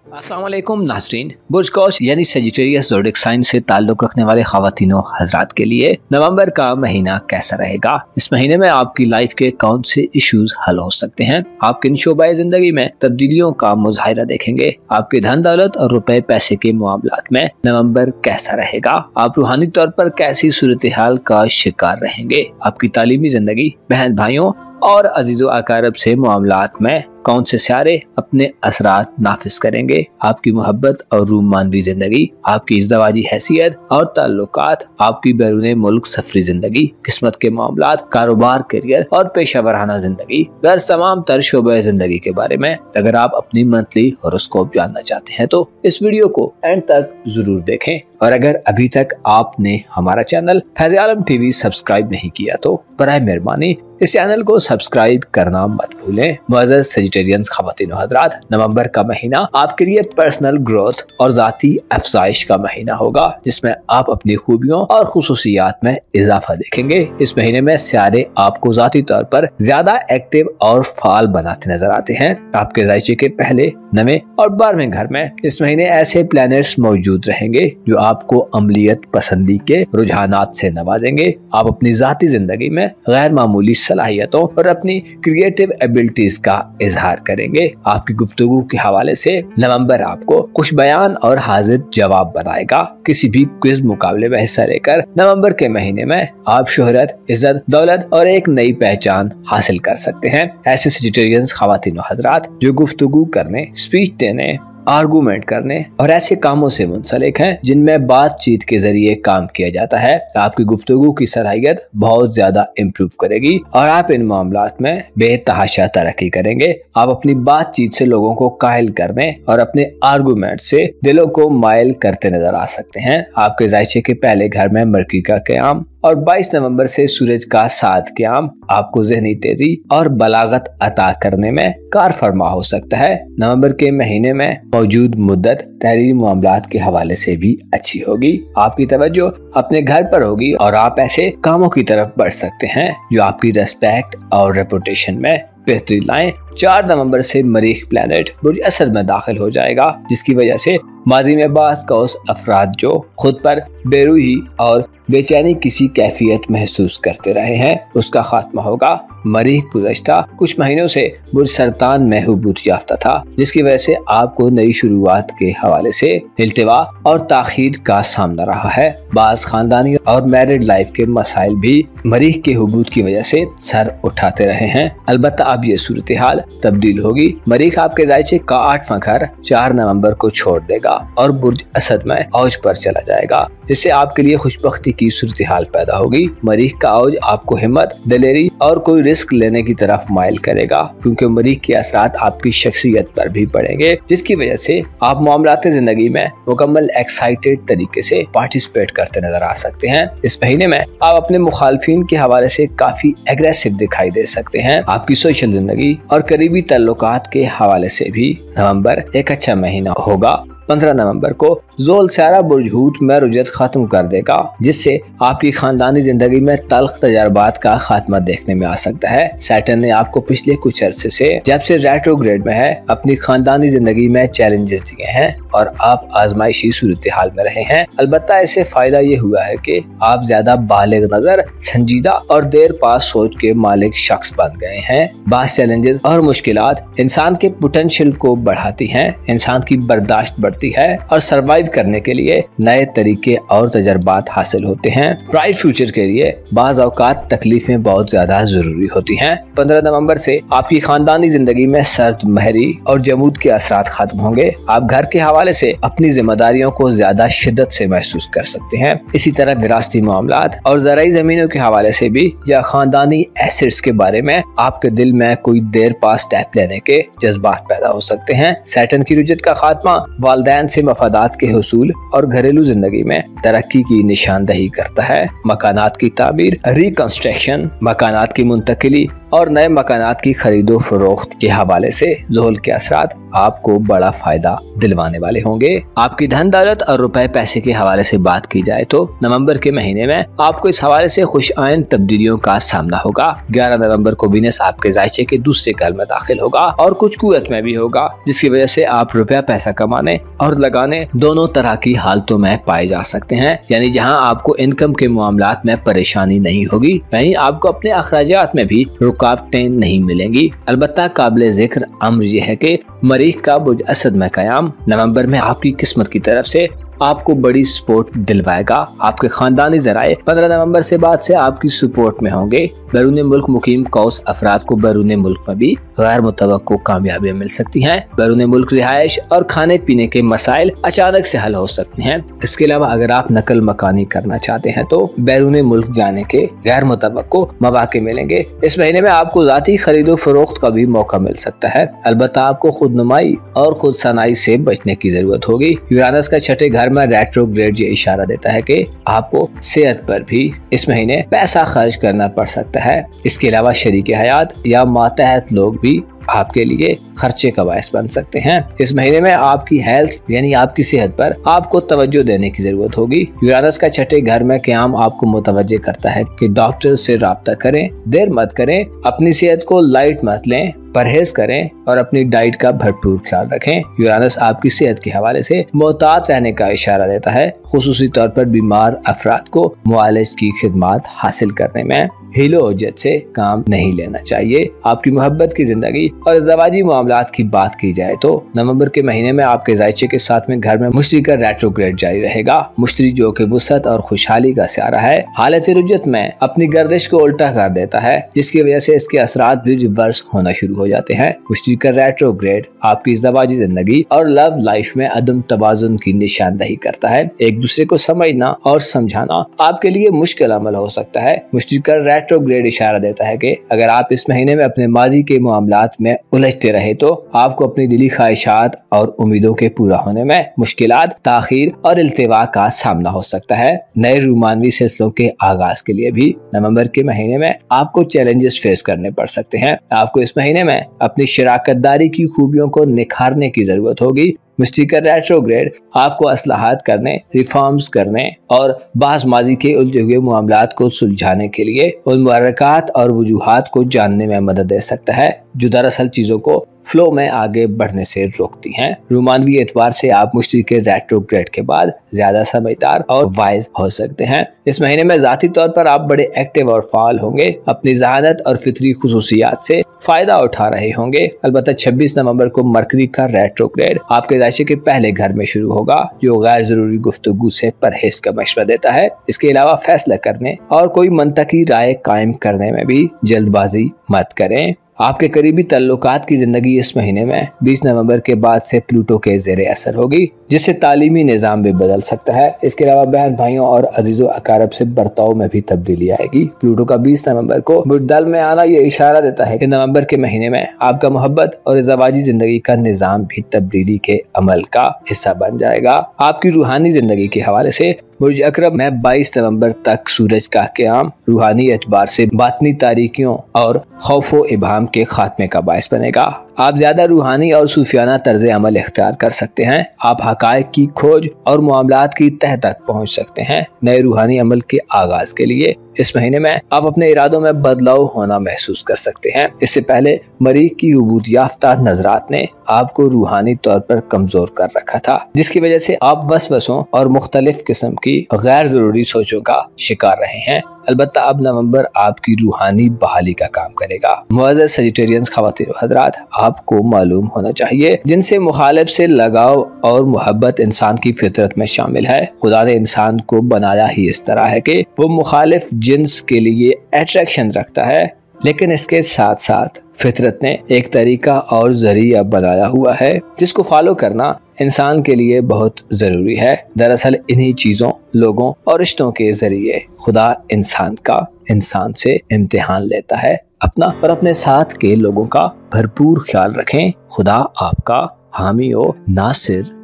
अस्सलाम वालेकुम नाज़रीन। बुर्ज कौश यानी सजिटेरियस ज़ोडिएक साइन से ताल्लुक़ रखने वाले ख़वातीनो हज़रात के लिए नवंबर का महीना कैसा रहेगा। इस महीने में आपकी लाइफ के कौन से इश्यूज हल हो सकते हैं। आप किन शोबाए ज़िंदगी में तब्दीलियों का मुज़ाहिरा देखेंगे। आपके धन दौलत और रुपए पैसे के मामलात में नवंबर कैसा रहेगा। आप रूहानी तौर पर कैसी सूरत हाल का शिकार रहेंगे। आपकी तालीमी ज़िंदगी, बहन भाइयों और अजीज़ो अकारब से मामलात में कौन से सियारे अपने असरात नाफिज करेंगे। आपकी मोहब्बत और रूमानवी जिंदगी, आपकी इज़्दवाजी हैसियत और ताल्लुकात, आपकी बैरून मुल्क सफरी जिंदगी, किस्मत के मामलात, कारोबार, करियर और पेशा वराना जिंदगी, गर्ज तमाम तर शोबे जिंदगी के बारे में अगर आप अपनी मंथली हॉरोस्कोप जानना चाहते हैं तो इस वीडियो को एंड तक जरूर देखें। और अगर अभी तक आपने हमारा चैनल फैज़ आलम टीवी सब्सक्राइब नहीं किया तो बराए मेहरबानी इस चैनल को सब्सक्राइब करना मत भूलें। मुअज़्ज़ज़ सजिटेरियंस ख़वातीन व हज़रात, नवंबर का महीना आपके लिए पर्सनल ग्रोथ और ज़ाती अफज़ाइश का महीना होगा, जिसमें आप अपनी खूबियों और खुसूसियात में इजाफा देखेंगे। इस महीने में सियारे आपको ज़ाती तौर पर ज्यादा एक्टिव और फाल बनाते नजर आते हैं। आपके ज़ायचे के पहले, 9वें और 12वें घर में इस महीने ऐसे प्लैनेट्स मौजूद रहेंगे जो आपको अमलियत पसंदी के रुझानात से नवाजेंगे। आप अपनी ज़ाती जिंदगी में गैर मामूली सलाहियतों और अपनी क्रिएटिव एबिलिटीज का इजहार करेंगे। आपकी गुफ्तगू के हवाले से नवंबर आपको खुश बयान और हाजिर जवाब बनाएगा। किसी भी क्विज मुकाबले में हिस्सा लेकर नवंबर के महीने में आप शोहरत, इज्जत, दौलत और एक नई पहचान हासिल कर सकते हैं। ऐसे सजिटेरियंस ख़वातीन व हज़रात जो गुफ्तगू करने, स्पीच देने, आर्गूमेंट करने और ऐसे कामों से मुंसलिक हैं जिनमें बातचीत के जरिए काम किया जाता है, आपकी गुफ्तगू की सलाहियत बहुत ज्यादा इम्प्रूव करेगी और आप इन मामलात में बेतहाशा तरक्की करेंगे। आप अपनी बातचीत से लोगों को कायल करने और अपने आर्गूमेंट से दिलों को मायल करते नजर आ सकते हैं। आपके ज़ायचे के पहले घर में मरकरी का क़याम और 22 नवंबर से सूरज का साथ क़याम आपको ज़हनी तेजी और बलागत अता करने में कार फरमा हो सकता है। नवंबर के महीने में मौजूद मुद्दत तहरीरी मामलात के हवाले से भी अच्छी होगी। आपकी तवज्जो अपने घर पर होगी और आप ऐसे कामों की तरफ बढ़ सकते हैं जो आपकी रेस्पेक्ट और रेपुटेशन में बेहतरी लाएं। 4 नवंबर से मरीख प्लैनेट बुर्ज असद में दाखिल हो जाएगा, जिसकी वजह से माजी में बास कौस अफराद जो खुद पर बेरूही और बेचैनी किसी कैफियत महसूस करते रहे हैं उसका खात्मा होगा। मरीख गुज़श्ता कुछ महीनों से बुर्ज सरतान में हुबूत याफ्ता था, जिसकी वजह से आपको नई शुरुआत के हवाले से इल्तिवा और ताखीर का सामना रहा है। बास खानदानी और मैरिड लाइफ के मसाइल भी मरीख के हुबूत की वजह से सर उठाते रहे हैं। अलबत्ता अब ये सूरत हाल तब्दील होगी। मरीख आपके ज़ायचे का 8वां घर 4 नवंबर को छोड़ देगा और बुर्ज असद में औज पर चला जाएगा, जिससे आपके लिए खुशबख्ती की सूरत हाल पैदा होगी। मरीख का औज आपको हिम्मत, दिलेरी और कोई रिस्क लेने की तरफ माइल करेगा, क्योंकि मरीख के असरात आपकी शख्सियत पर भी पड़ेंगे, जिसकी वजह से आप मामलात जिंदगी में मुकम्मल एक्साइटेड तरीके से पार्टिसिपेट करते नजर आ सकते हैं। इस महीने में आप अपने मुखालफिन के हवाले से काफी एग्रेसिव दिखाई दे सकते हैं। आपकी सोशल जिंदगी और करीबी ताल्लुकात के हवाले से भी नवंबर एक अच्छा महीना होगा। 15 नवंबर को ज़ोल सारा बुर्ज हूत में रुजत खत्म कर देगा, जिससे आपकी खानदानी जिंदगी में तल्ख तजर्बात का खात्मा देखने में आ सकता है। सैटर्न ने आपको पिछले कुछ अरसे से जब से रेट्रोग्रेड में है अपनी खानदानी जिंदगी में चैलेंजेस दिए हैं और आप आजमाइशी सूरत हाल में रहे हैं। अलबत्ता इससे फायदा ये हुआ है कि आप ज्यादा बालिग नजर, संजीदा और देर पास सोच के मालिक शख्स बन गए हैं। बास चैलेंजेस और मुश्किलात इंसान के पोटेंशियल को बढ़ाती हैं, इंसान की बर्दाश्त बढ़ती है और सर्वाइव करने के लिए नए तरीके और तजर्बात हासिल होते हैं। ब्राइट फ्यूचर के लिए बाज़ औक़ात तकलीफें बहुत ज्यादा जरूरी होती हैं। 15 नवंबर से आपकी खानदानी जिंदगी में सर्द, महरी और जमूद के असरात खत्म होंगे। आप घर के हवाले से अपनी जिम्मेदारियों को ज्यादा शिद्दत से महसूस कर सकते हैं। इसी तरह विरासती मामलात और ज़राई जमीनों के हवाले से भी या खानदानी एसेट्स के बारे में आपके दिल में कोई देर पास स्टेप लेने के जज्बात पैदा हो सकते हैं। सैटर्न की रुजत का खात्मा वालिदैन से मफादात के हुसूल और घरेलू जिंदगी में तरक्की की निशानदही करता है। मकानात की तामीर, रिकंस्ट्रक्शन, मकानात की मुंतकिली और नए मकानात की खरीदो फरोख्त के हवाले से ज़ुहल के असरात आपको बड़ा फायदा दिलवाने वाले होंगे। आपकी धन दौलत और रुपए पैसे के हवाले से बात की जाए तो नवंबर के महीने में आपको इस हवाले से खुशआइन तब्दीलियों का सामना होगा। 11 नवंबर को वीनस आपके जायचे के दूसरे घर में दाखिल होगा और कुछ कुव्वत में भी होगा, जिसकी वजह से आप रुपया पैसा कमाने और लगाने दोनों तरह की हालतों में पाए जा सकते हैं। यानी जहां आपको इनकम के मामलात में परेशानी नहीं होगी, वहीं आपको अपने अखराजात में भी रुकावटें नहीं मिलेंगी। अलबत्ता काबिल जिक्र अम्र यह है कि मरीख का बुर्ज असद में कयाम नवंबर में आपकी किस्मत की तरफ से आपको बड़ी सपोर्ट दिलवाएगा। आपके खानदानी जराए 15 नवंबर से बाद से आपकी सपोर्ट में होंगे। बैरून मुल्क मुकीम कौस अफराद को बैरून मुल्क में भी गैर मुतवक्को कामयाबियां मिल सकती हैं। बैरून मुल्क रिहाइश और खाने पीने के मसाइल अचानक से हल हो सकते हैं। इसके अलावा अगर आप नकल मकानी करना चाहते हैं तो बैरून मुल्क जाने के गैर मुतवक्को मौके मिलेंगे। इस महीने में आपको जाती खरीदो फरोख्त का भी मौका मिल सकता है। अलबत्ता आपको खुद नुमाई और खुद सनाई से बचने की जरूरत होगी। यूरानस का छठे घर में रेट्रोग्रेड ये इशारा देता है कि आपको सेहत पर भी इस महीने पैसा खर्च करना पड़ सकता है। इसके अलावा शरीक हयात या मातहत लोग भी आपके लिए खर्चे का बायस बन सकते हैं। इस महीने में आपकी हेल्थ यानी आपकी सेहत पर आपको तवज्जो देने की जरूरत होगी। यूरानस का छठे घर में क़याम आपको मुतवज्जे करता है कि डॉक्टर से राब्ता करें, देर मत करें, अपनी सेहत को लाइट मत लें, परहेज करें और अपनी डाइट का भरपूर ख्याल रखें। यूरानस आपकी सेहत के हवाले से मोहतात रहने का इशारा देता है, खुसूसी तौर पर बीमार अफराद को मुआलिज की खिदमात हासिल करने में हीलो उज्जत से काम नहीं लेना चाहिए। आपकी मोहब्बत की जिंदगी और ज़वाजी मामलात की बात की जाए तो नवंबर के महीने में आपके जायचे के साथ में घर में मुश्तरी का रेट्रोग्रेड जारी रहेगा। मुश्तरी जो कि वुसअत और खुशहाली का सियारा है, हालत रुज्जत में अपनी गर्दिश को उल्टा कर देता है, जिसकी वजह से इसके असरात भी रिवर्स होना शुरू हो जाते हैं। मुश्तरी का रेट्रोग्रेड आपकी ज़वाजी जिंदगी और लव लाइफ में अदम तवाज़ुन की निशानदही करता है। एक दूसरे को समझना और समझाना आपके लिए मुश्किल अमल हो सकता है। मुश्तरी का रेट्रोग्रेड इशारा देता है कि अगर आप इस महीने में अपने माजी के मामलात में उलझते रहे तो आपको अपनी दिली ख्वाहिशात और उम्मीदों के पूरा होने में मुश्किलात, ताखीर और इल्तिवा का सामना हो सकता है। नए रूमानवी सिलसिलों के आगाज के लिए भी नवंबर के महीने में आपको चैलेंजेस फेस करने पड़ सकते हैं। आपको इस महीने में अपनी शराकतदारी की खूबियों को निखारने की जरूरत होगी। मुश्तरी का रेट्रोग्रेड आपको असलाहत करने, रिफॉर्म्स करने और बाज़ माजी के उलझे हुए मामलात को सुलझाने के लिए उन मुहर्रकात और वजूहात को जानने में मदद दे सकता है जो दरअसल चीजों को फ्लो में आगे बढ़ने से रोकती हैं। रोमानवी एतबार से आप मुश्तरी के रेट्रोग्रेड के बाद ज्यादा समझदार और वाइज हो सकते हैं। इस महीने में जाती तौर पर आप बड़े एक्टिव और फाल होंगे, अपनी जहानत और फितरी खुसूसियात से फायदा उठा रहे होंगे। अलबत्ता 26 नवंबर को मरकरी का रेट्रोग्रेड आपके राशि के पहले घर में शुरू होगा, जो गैर जरूरी गुफ्तगू से परहेज का मशवरा देता है। इसके अलावा फैसला करने और कोई मंतकी राय कायम करने में भी जल्दबाजी मत करें। आपके करीबी तल्लुकात की जिंदगी इस महीने में 20 नवंबर के बाद से प्लूटो के ज़ेरे असर होगी, जिससे तालीमी निज़ाम भी बदल सकता है। इसके अलावा बहन भाइयों और अजीजों अकारब से बर्ताव में भी तब्दीली आएगी। प्लूटो का 20 नवंबर को बुर्दल में आना ये इशारा देता है कि नवंबर के महीने में आपका मोहब्बत और ज़वाजी जिंदगी का निज़ाम भी तब्दीली के अमल का हिस्सा बन जाएगा। आपकी रूहानी जिंदगी के हवाले से बुर्ज अकरब में 22 नवंबर तक सूरज का क़याम रूहानी एतबार से बातनी तारीकियों और खौफो इबाम के खात्मे का बायस बनेगा। आप ज्यादा रूहानी और सूफियाना तर्ज अमल इख्तियार कर सकते हैं। आप हकायक की खोज और मामलात की तह तक पहुंच सकते हैं। नए रूहानी अमल के आगाज के लिए इस महीने में आप अपने इरादों में बदलाव होना महसूस कर सकते हैं। इससे पहले मरीख की उबूद याफ्ता नजरात ने आपको रूहानी तौर पर कमजोर कर रखा था, जिसकी वजह से आप वसवसों और मुख्तलिफ किस्म की गैर जरूरी सोचों का शिकार रहे हैं। अलबत्ता अब नवंबर आपकी रूहानी बहाली का काम करेगा। मुअज़्ज़ज़ सजिटेरियंस ख़वातीन व हज़रात, आपको मालूम होना चाहिए जिनसे मुखालिफ से लगाव और मोहब्बत इंसान की फितरत में शामिल है। खुदा ने इंसान को बनाया ही इस तरह है कि वो मुखालिफ जिन्स के लिए अट्रैक्शन रखता है, लेकिन इसके साथ साथ फितरत ने एक तरीका और जरिया बनाया हुआ है जिसको फॉलो करना इंसान के लिए बहुत जरूरी है। दरअसल इन्हीं चीजों, लोगों और रिश्तों के जरिए खुदा इंसान से इम्तिहान लेता है। अपना और अपने साथ के लोगों का भरपूर ख्याल रखें। खुदा आपका हामी और नासिर